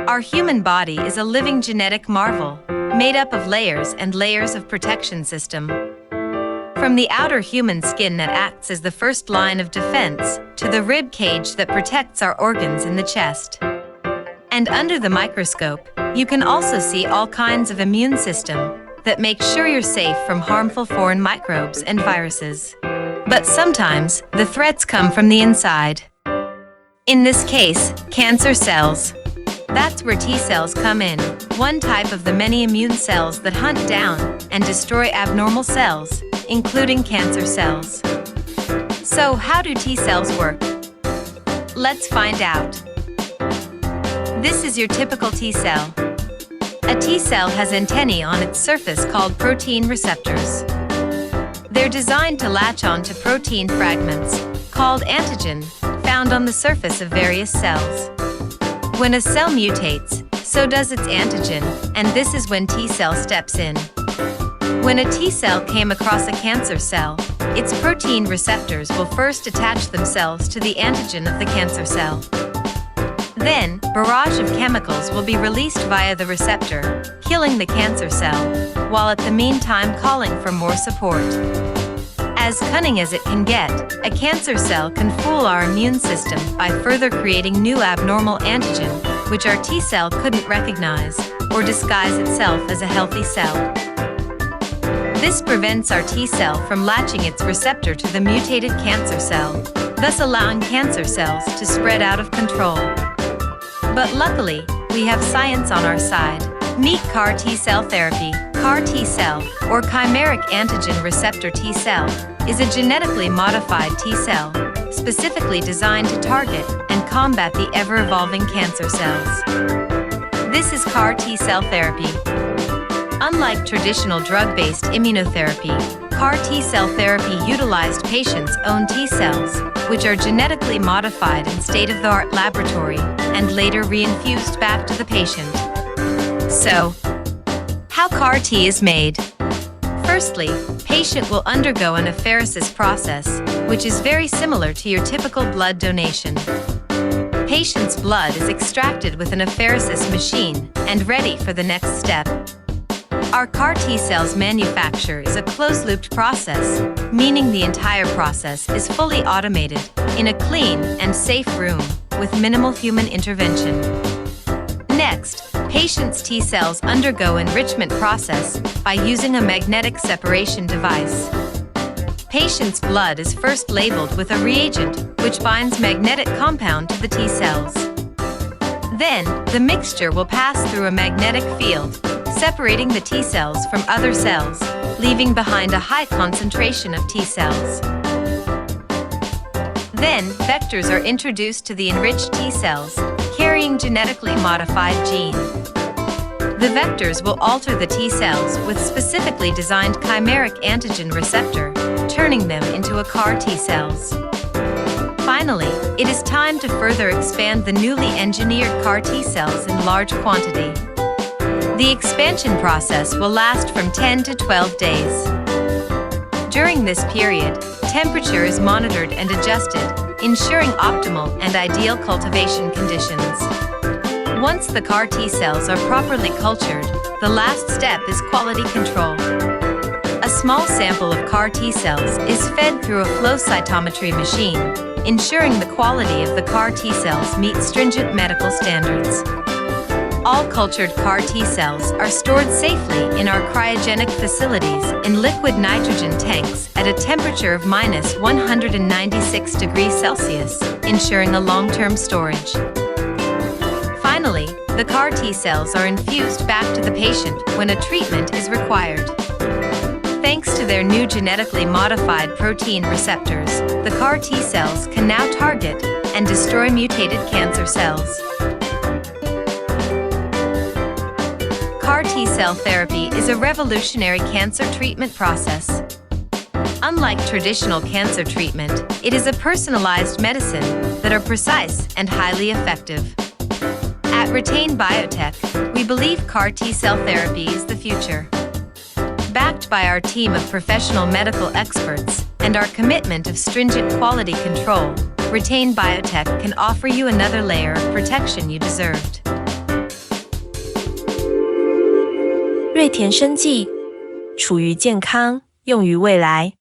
Our human body is a living genetic marvel, made up of layers and layers of protection system. From the outer human skin that acts as the first line of defense, to the rib cage that protects our organs in the chest. And under the microscope, you can also see all kinds of immune system that make sure you're safe from harmful foreign microbes and viruses. But sometimes, the threats come from the inside. In this case, cancer cells. That's where T cells come in, one type of the many immune cells that hunt down and destroy abnormal cells, including cancer cells. So, how do T cells work? Let's find out. This is your typical T cell. A T cell has antennae on its surface called protein receptors. They're designed to latch on to protein fragments, called antigen, found on the surface of various cells. When a cell mutates, so does its antigen, and this is when T cell steps in. When a T cell came across a cancer cell, its protein receptors will first attach themselves to the antigen of the cancer cell. Then, barrage of chemicals will be released via the receptor, killing the cancer cell, while at the meantime calling for more support. As cunning as it can get, a cancer cell can fool our immune system by further creating new abnormal antigen, which our T cell couldn't recognize, or disguise itself as a healthy cell. This prevents our T cell from latching its receptor to the mutated cancer cell, thus allowing cancer cells to spread out of control. But luckily, we have science on our side. Meet CAR T cell therapy. CAR T cell, or chimeric antigen receptor T cell, is a genetically modified T cell, specifically designed to target and combat the ever-evolving cancer cells. This is CAR T cell therapy. Unlike traditional drug-based immunotherapy, CAR T cell therapy utilized patients' own T cells, which are genetically modified in state-of-the-art laboratory and later reinfused back to the patient. So, how CAR T is made? Firstly, patient will undergo an apheresis process, which is very similar to your typical blood donation. Patient's blood is extracted with an apheresis machine and ready for the next step. Our CAR T cells manufacture is a closed-looped process, meaning the entire process is fully automated, in a clean and safe room, with minimal human intervention. Next, patient's T cells undergo enrichment process by using a magnetic separation device. Patient's blood is first labeled with a reagent, which binds magnetic compound to the T cells. Then, the mixture will pass through a magnetic field, separating the T cells from other cells, leaving behind a high concentration of T cells. Then, vectors are introduced to the enriched T cells, carrying genetically modified gene. The vectors will alter the T cells with specifically designed chimeric antigen receptor, turning them into a CAR T cells. Finally, it is time to further expand the newly engineered CAR T cells in large quantity. The expansion process will last from 10 to 12 days. During this period, temperature is monitored and adjusted, ensuring optimal and ideal cultivation conditions. Once the CAR T cells are properly cultured, the last step is quality control. A small sample of CAR T cells is fed through a flow cytometry machine, ensuring the quality of the CAR T cells meets stringent medical standards. All cultured CAR T cells are stored safely in our cryogenic facilities in liquid nitrogen tanks at a temperature of -196 degrees Celsius, ensuring a long-term storage. Finally, the CAR T cells are infused back to the patient when a treatment is required. Thanks to their new genetically modified protein receptors, the CAR T cells can now target and destroy mutated cancer cells. CAR T cell therapy is a revolutionary cancer treatment process. Unlike traditional cancer treatment, it is a personalized medicine that are precise and highly effective. At Retain Biotech, we believe CAR T cell therapy is the future. Backed by our team of professional medical experts and our commitment of stringent quality control, Retain Biotech can offer you another layer of protection you deserved. 瑞田生技，处于健康，用于未来。